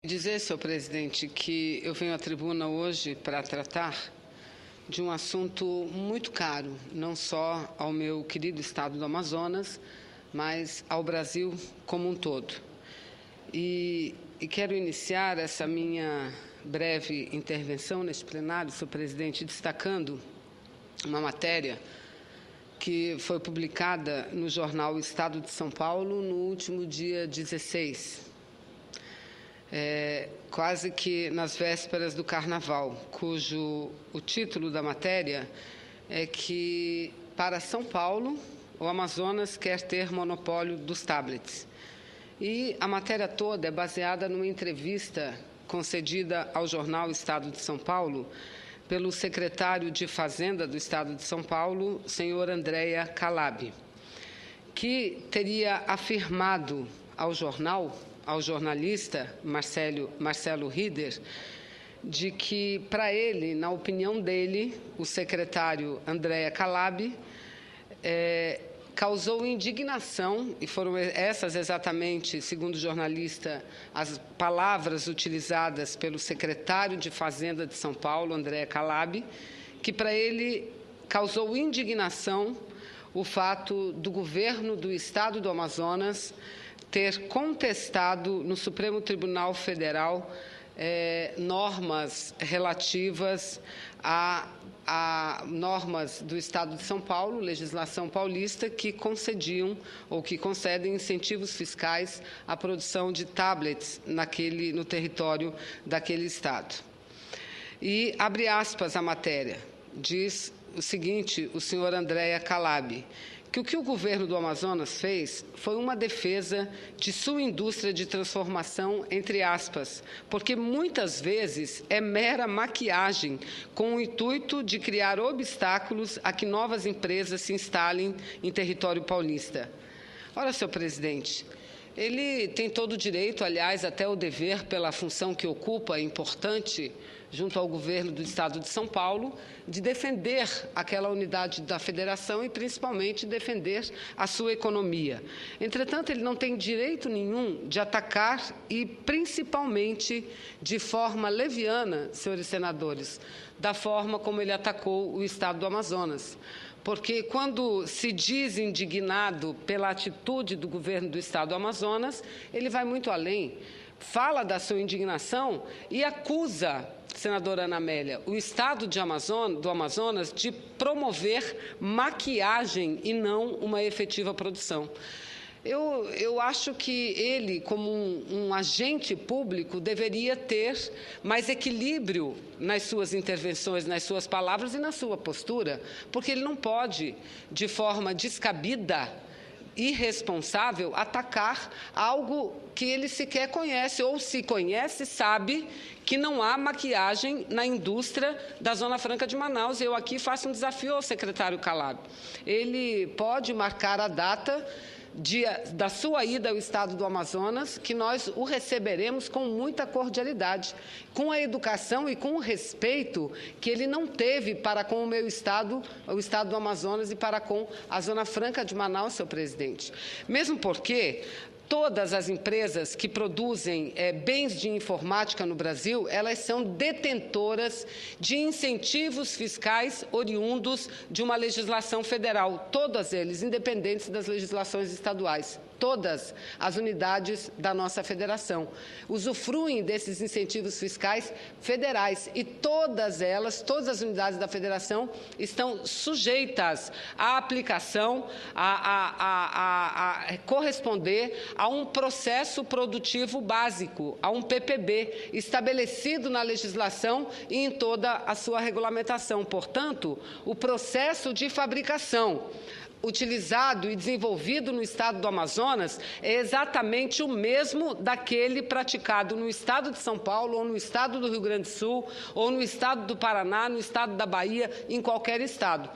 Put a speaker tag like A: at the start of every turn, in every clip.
A: Dizer, senhor presidente, que eu venho à tribuna hoje para tratar de um assunto muito caro, não só ao meu querido estado do Amazonas, mas ao Brasil como um todo. E quero iniciar essa minha breve intervenção neste plenário, senhor presidente, destacando uma matéria que foi publicada no jornal Estado de São Paulo no último dia 16, quase que nas vésperas do Carnaval, cujo o título da matéria é que, para São Paulo, o Amazonas quer ter monopólio dos tablets. E a matéria toda é baseada numa entrevista concedida ao jornal Estado de São Paulo pelo secretário de Fazenda do Estado de São Paulo, senhor Andréa Calab, que teria afirmado ao jornalista Marcelo Rieder, de que, para ele, na opinião dele, o secretário Andréa Calab causou indignação, e foram essas exatamente, segundo o jornalista, as palavras utilizadas pelo secretário de Fazenda de São Paulo, Andréa Calab, que para ele causou indignação o fato do governo do Estado do Amazonas ter contestado no Supremo Tribunal Federal normas relativas a normas do Estado de São Paulo, legislação paulista, que concediam ou que concedem incentivos fiscais à produção de tablets no território daquele Estado. E, abre aspas a matéria, diz o seguinte, o senhor Andréa Calab, que o que o governo do Amazonas fez foi uma defesa de sua indústria de transformação, entre aspas, porque muitas vezes é mera maquiagem com o intuito de criar obstáculos a que novas empresas se instalem em território paulista. Ora, senhor presidente, ele tem todo o direito, aliás, até o dever, pela função que ocupa, importante, junto ao governo do Estado de São Paulo, de defender aquela unidade da federação e, principalmente, defender a sua economia. Entretanto, ele não tem direito nenhum de atacar e, principalmente, de forma leviana, senhores senadores, da forma como ele atacou o Estado do Amazonas. Porque, quando se diz indignado pela atitude do governo do Estado do Amazonas, ele vai muito além, fala da sua indignação e acusa, senadora Ana Amélia, o Estado do Amazonas de promover maquiagem e não uma efetiva produção. Eu acho que ele, como um agente público, deveria ter mais equilíbrio nas suas intervenções, nas suas palavras e na sua postura, porque ele não pode, de forma descabida, irresponsável, atacar algo que ele sequer conhece, ou se conhece, sabe que não há maquiagem na indústria da Zona Franca de Manaus. Eu aqui faço um desafio ao secretário Calab. Ele pode marcar a data da sua ida ao Estado do Amazonas, que nós o receberemos com muita cordialidade, com a educação e com o respeito que ele não teve para com o meu Estado, o Estado do Amazonas, e para com a Zona Franca de Manaus, senhor presidente. Mesmo porque todas as empresas que produzem bens de informática no Brasil, elas são detentoras de incentivos fiscais oriundos de uma legislação federal, todas eles, independentes das legislações estaduais. Todas as unidades da nossa federação usufruem desses incentivos fiscais federais e todas as unidades da federação estão sujeitas à aplicação, a corresponder a um processo produtivo básico, a um PPB, estabelecido na legislação e em toda a sua regulamentação. Portanto, o processo de fabricação utilizado e desenvolvido no Estado do Amazonas é exatamente o mesmo daquele praticado no Estado de São Paulo, ou no Estado do Rio Grande do Sul, ou no Estado do Paraná, no Estado da Bahia, em qualquer Estado.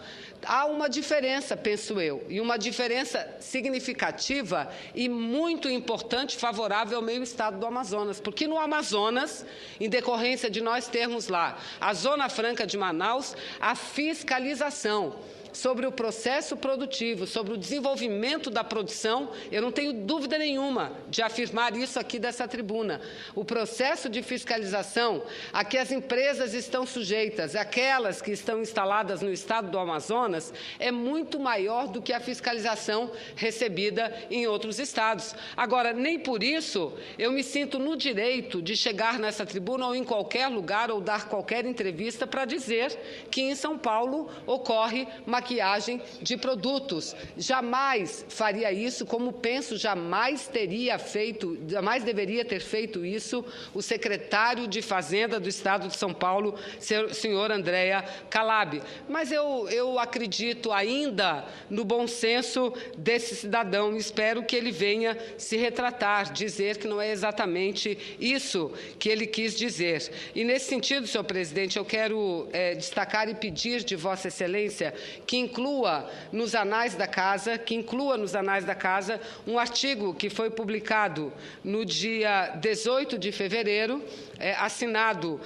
A: Há uma diferença, penso eu, e uma diferença significativa e muito importante, favorável ao meio Estado do Amazonas, porque no Amazonas, em decorrência de nós termos lá a Zona Franca de Manaus, a fiscalização, sobre o processo produtivo, sobre o desenvolvimento da produção, eu não tenho dúvida nenhuma de afirmar isso aqui dessa tribuna. O processo de fiscalização a que as empresas estão sujeitas, aquelas que estão instaladas no estado do Amazonas, é muito maior do que a fiscalização recebida em outros estados. Agora, nem por isso eu me sinto no direito de chegar nessa tribuna ou em qualquer lugar ou dar qualquer entrevista para dizer que em São Paulo ocorre maquiagem de produtos. Jamais faria isso, como penso, jamais deveria ter feito isso o secretário de Fazenda do Estado de São Paulo, senhor André Calab. Mas eu acredito ainda no bom senso desse cidadão e espero que ele venha se retratar, dizer que não é exatamente isso que ele quis dizer. E, nesse sentido, senhor presidente, eu quero destacar e pedir de Vossa Excelência que inclua nos anais da Casa, um artigo que foi publicado no dia 18 de fevereiro, assinado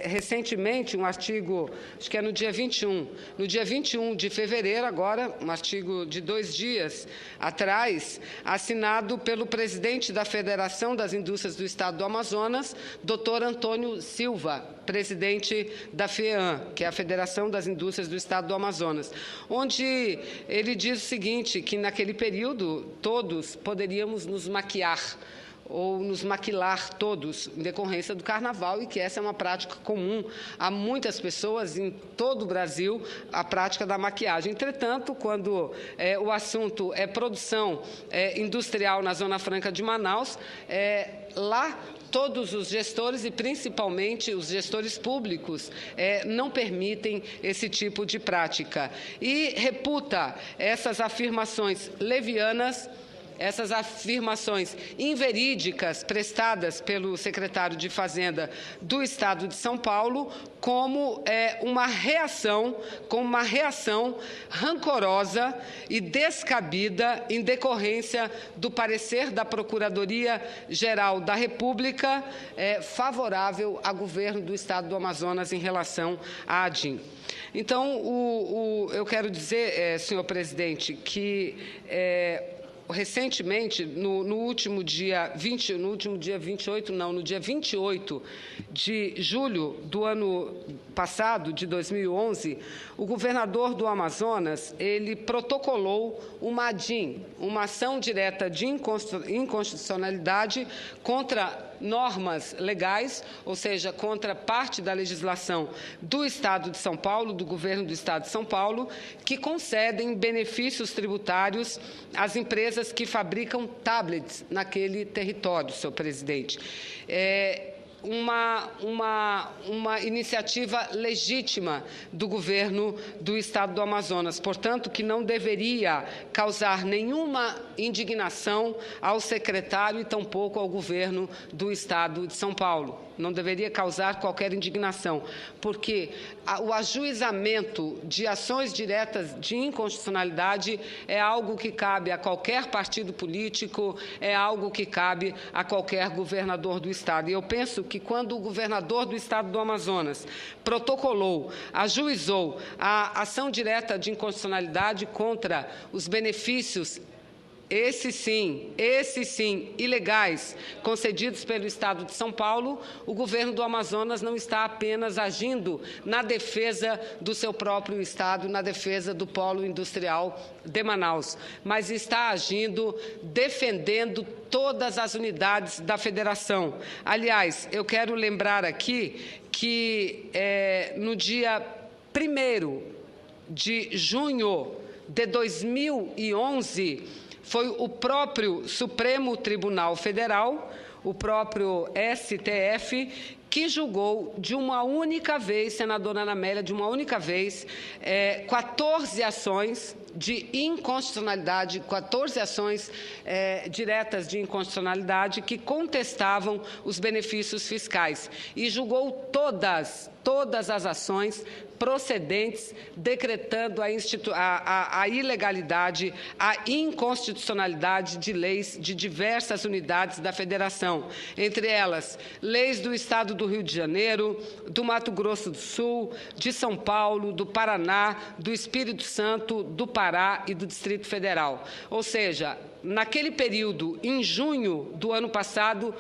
A: recentemente, um artigo, acho que é no dia 21. No dia 21 de fevereiro, agora, um artigo de 2 dias atrás, assinado pelo presidente da Federação das Indústrias do Estado do Amazonas, doutor Antônio Silva, presidente da FEAM, que é a Federação das Indústrias do Estado do Amazonas, onde ele diz o seguinte, que naquele período todos poderíamos nos maquiar, ou nos maquilar todos, em decorrência do Carnaval, e que essa é uma prática comum a muitas pessoas em todo o Brasil, a prática da maquiagem. Entretanto, quando o assunto é produção industrial na Zona Franca de Manaus, lá todos os gestores, e principalmente os gestores públicos, não permitem esse tipo de prática. E reputa essas afirmações levianas, essas afirmações inverídicas prestadas pelo secretário de Fazenda do Estado de São Paulo como uma reação rancorosa e descabida em decorrência do parecer da Procuradoria-Geral da República favorável ao governo do Estado do Amazonas em relação à ADIM. Então, eu quero dizer, senhor presidente, que recentemente, no dia 28 de julho do ano passado, de 2011, o governador do Amazonas, ele protocolou uma ADIM, uma ação direta de inconstitucionalidade contra normas legais, ou seja, contra parte da legislação do Estado de São Paulo, do governo do Estado de São Paulo, que concedem benefícios tributários às empresas que fabricam tablets naquele território, senhor presidente. Uma iniciativa legítima do governo do Estado do Amazonas, portanto, que não deveria causar nenhuma indignação ao secretário e tampouco ao governo do Estado de São Paulo. Não deveria causar qualquer indignação, porque o ajuizamento de ações diretas de inconstitucionalidade é algo que cabe a qualquer partido político, é algo que cabe a qualquer governador do Estado. E eu penso que quando o governador do Estado do Amazonas protocolou, ajuizou a ação direta de inconstitucionalidade contra os benefícios esses sim, ilegais, concedidos pelo Estado de São Paulo, o governo do Amazonas não está apenas agindo na defesa do seu próprio Estado, na defesa do polo industrial de Manaus, mas está agindo defendendo todas as unidades da federação. Aliás, eu quero lembrar aqui que no dia 1º de junho de 2011, foi o próprio Supremo Tribunal Federal, o próprio STF, que julgou de uma única vez, senadora Ana Amélia, de uma única vez, 14 ações de inconstitucionalidade, 14 ações diretas de inconstitucionalidade que contestavam os benefícios fiscais. E julgou todas as ações procedentes, decretando a ilegalidade, a inconstitucionalidade de leis de diversas unidades da Federação, entre elas, leis do Estado do Rio de Janeiro, do Mato Grosso do Sul, de São Paulo, do Paraná, do Espírito Santo, do Pará e do Distrito Federal. Ou seja, naquele período, em junho do ano passado,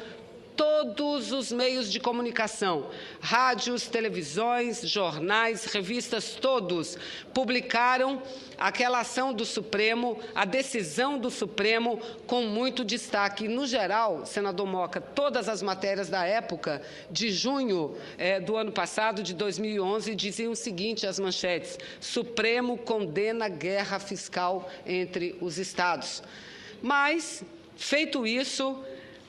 A: todos os meios de comunicação, rádios, televisões, jornais, revistas, todos publicaram aquela ação do Supremo, a decisão do Supremo, com muito destaque. No geral, senador Moca, todas as matérias da época, de junho do ano passado, de 2011, diziam o seguinte, as manchetes: Supremo condena guerra fiscal entre os estados. Mas, feito isso,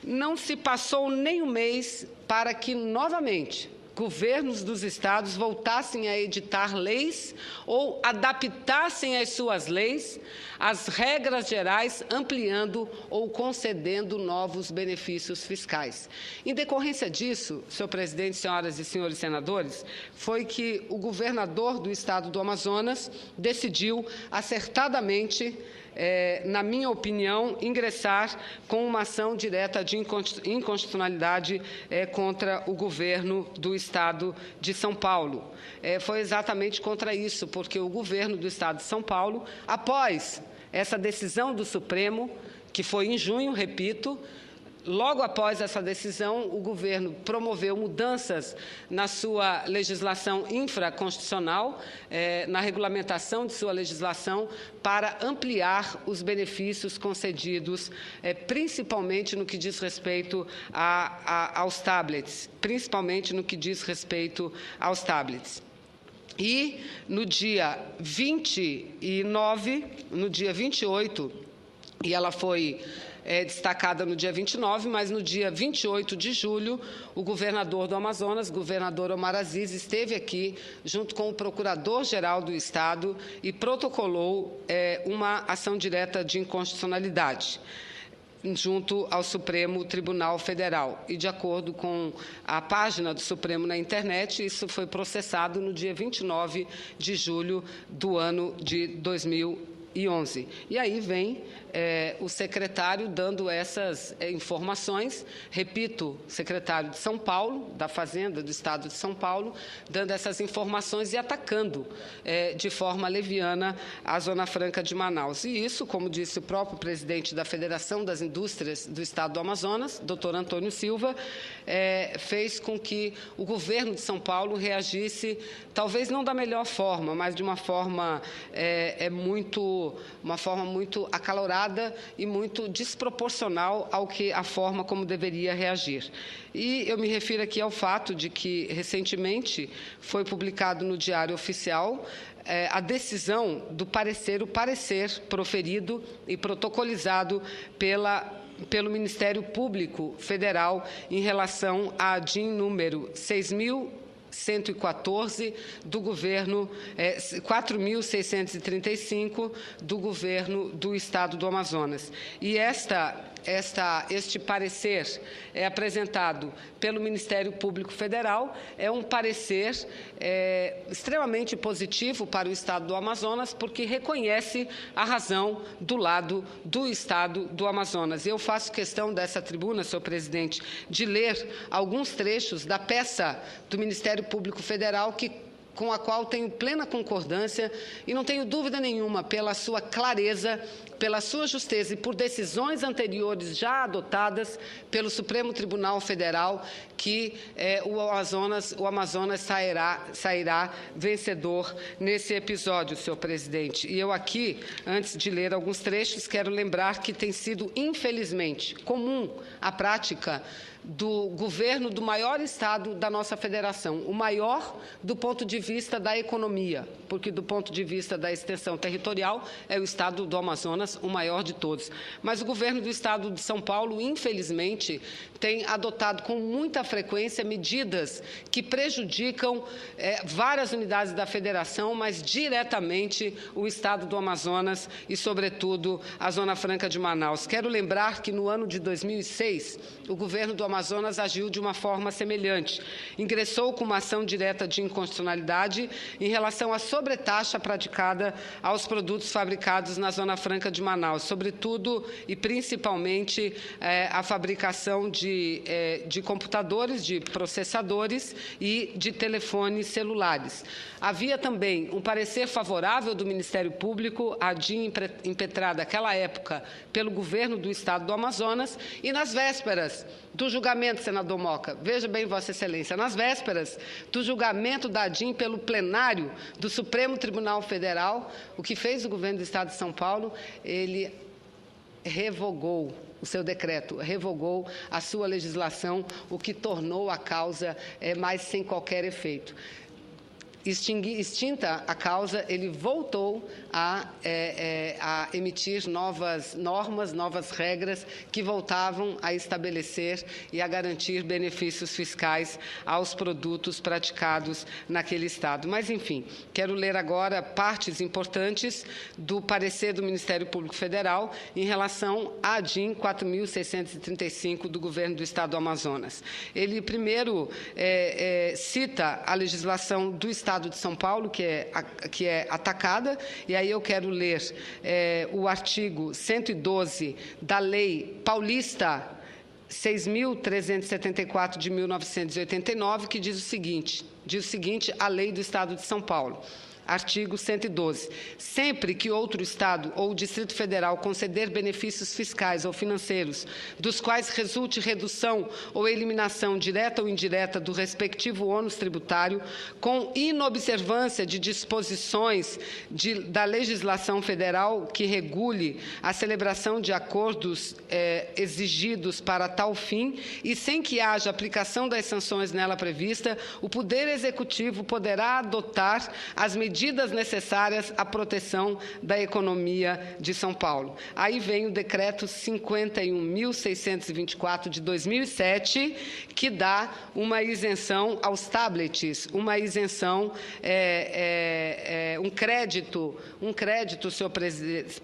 A: não se passou nem um mês para que, novamente, governos dos estados voltassem a editar leis ou adaptassem as suas leis às regras gerais, ampliando ou concedendo novos benefícios fiscais. Em decorrência disso, senhor presidente, senhoras e senhores senadores, foi que o governador do estado do Amazonas decidiu acertadamente, na minha opinião, ingressar com uma ação direta de inconstitucionalidade contra o governo do Estado de São Paulo. Foi exatamente contra isso, porque o governo do Estado de São Paulo, após essa decisão do Supremo, que foi em junho, repito, logo após essa decisão, o governo promoveu mudanças na sua legislação infraconstitucional, na regulamentação de sua legislação, para ampliar os benefícios concedidos, principalmente no que diz respeito aos tablets, E, no dia 28, e ela foi destacada no dia 29, mas no dia 28 de julho, o governador do Amazonas, governador Omar Aziz, esteve aqui junto com o procurador-geral do Estado e protocolou uma ação direta de inconstitucionalidade junto ao Supremo Tribunal Federal. E, de acordo com a página do Supremo na internet, isso foi processado no dia 29 de julho do ano de 2011. E aí vem o secretário dando essas informações, repito, secretário de São Paulo, da Fazenda do Estado de São Paulo, dando essas informações e atacando de forma leviana a Zona Franca de Manaus. E isso, como disse o próprio presidente da Federação das Indústrias do Estado do Amazonas, doutor Antônio Silva, fez com que o governo de São Paulo reagisse, talvez não da melhor forma, mas de uma forma muito acalorada e muito desproporcional à forma como deveria reagir. E eu me refiro aqui ao fato de que, recentemente, foi publicado no Diário Oficial a decisão do parecer, proferido e protocolizado pelo Ministério Público Federal em relação à DIN número 6.114 do governo, 4.635 do governo do Estado do Amazonas. E este parecer é apresentado pelo Ministério Público Federal, é um parecer extremamente positivo para o Estado do Amazonas, porque reconhece a razão do lado do Estado do Amazonas. Eu faço questão dessa tribuna, senhor presidente, de ler alguns trechos da peça do Ministério Público Federal com a qual tenho plena concordância e não tenho dúvida nenhuma pela sua clareza, pela sua justeza e por decisões anteriores já adotadas pelo Supremo Tribunal Federal, que o Amazonas sairá vencedor nesse episódio, senhor presidente. E eu aqui, antes de ler alguns trechos, quero lembrar que tem sido, infelizmente, comum a prática do governo do maior estado da nossa federação, o maior do ponto de vista da economia, porque do ponto de vista da extensão territorial é o estado do Amazonas o maior de todos. Mas o governo do estado de São Paulo, infelizmente, tem adotado com muita frequência medidas que prejudicam várias unidades da federação, mas diretamente o estado do Amazonas e, sobretudo, a Zona Franca de Manaus. Quero lembrar que no ano de 2006, o governo do Amazonas agiu de uma forma semelhante. Ingressou com uma ação direta de inconstitucionalidade em relação à sobretaxa praticada aos produtos fabricados na Zona Franca de Manaus, sobretudo e principalmente a fabricação de computadores, de processadores e de telefones celulares. Havia também um parecer favorável do Ministério Público, a DIN impetrada naquela época pelo governo do Estado do Amazonas, e nas vésperas do julgamento, senador Moca, veja bem, Vossa Excelência, nas vésperas do julgamento da DIN pelo plenário do Supremo Tribunal Federal, o que fez o governo do Estado de São Paulo, ele revogou o seu decreto, revogou a sua legislação, o que tornou a causa mais sem qualquer efeito. Extinta a causa, ele voltou a emitir novas normas, novas regras que voltavam a estabelecer e a garantir benefícios fiscais aos produtos praticados naquele Estado. Mas, enfim, quero ler agora partes importantes do parecer do Ministério Público Federal em relação à DIN 4.635 do Governo do Estado do Amazonas. Ele, primeiro, cita a legislação do Estado de São Paulo, que é atacada, e aí eu quero ler o artigo 112 da Lei Paulista 6.374 de 1989, que diz o seguinte, a Lei do Estado de São Paulo. Artigo 112. Sempre que outro Estado ou Distrito Federal conceder benefícios fiscais ou financeiros, dos quais resulte redução ou eliminação direta ou indireta do respectivo ônus tributário, com inobservância de disposições da legislação federal que regule a celebração de acordos exigidos para tal fim, e sem que haja aplicação das sanções nela prevista, o Poder Executivo poderá adotar as medidas necessárias à proteção da economia de São Paulo. Aí vem o decreto 51.624 de 2007, que dá uma isenção aos tablets, uma isenção, um crédito, senhor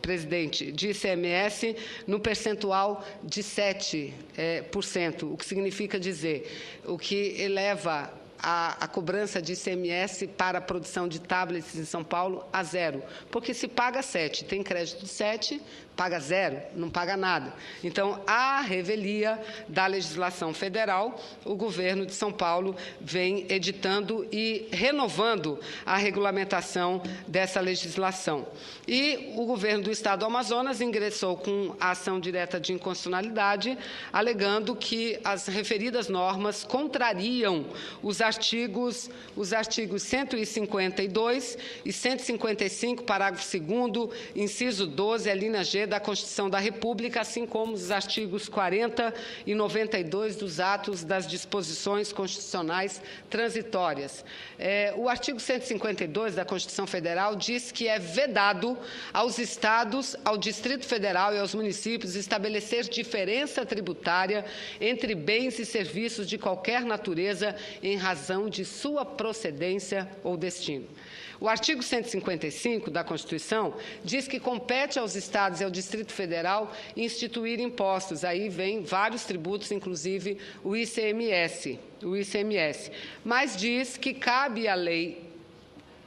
A: presidente, de ICMS no percentual de 7%, o que significa dizer, o que eleva a cobrança de ICMS para a produção de tablets em São Paulo a 0, porque se paga 7, tem crédito de 7, paga 0, não paga nada. Então, à revelia da legislação federal, o governo de São Paulo vem editando e renovando a regulamentação dessa legislação. E o governo do Estado do Amazonas ingressou com a ação direta de inconstitucionalidade, alegando que as referidas normas contrariam os artigos 152 e 155, parágrafo 2º, inciso 12, a linha G da Constituição da República, assim como os artigos 40 e 92 dos atos das disposições constitucionais transitórias. O artigo 152 da Constituição Federal diz que é vedado aos estados, ao Distrito Federal e aos municípios estabelecer diferença tributária entre bens e serviços de qualquer natureza em razão de sua procedência ou destino. O artigo 155 da Constituição diz que compete aos estados e ao Distrito Federal instituir impostos. Aí vem vários tributos, inclusive o ICMS. Mas diz que cabe à lei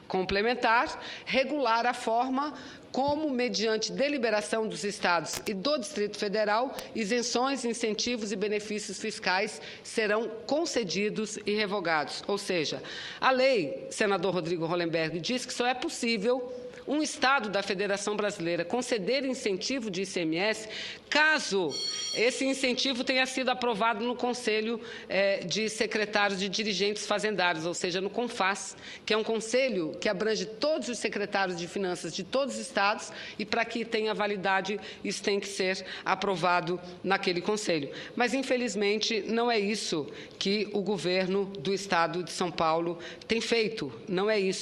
A: complementar regular a forma como, mediante deliberação dos estados e do Distrito Federal, isenções, incentivos e benefícios fiscais serão concedidos e revogados. Ou seja, a lei, senador Rodrigo Hollenberg, diz que só é possível um Estado da Federação Brasileira conceder incentivo de ICMS caso esse incentivo tenha sido aprovado no Conselho de Secretários de Dirigentes Fazendários, ou seja, no CONFAS, que é um conselho que abrange todos os secretários de finanças de todos os estados, e para que tenha validade, isso tem que ser aprovado naquele conselho. Mas, infelizmente, não é isso que o governo do Estado de São Paulo tem feito, não é isso.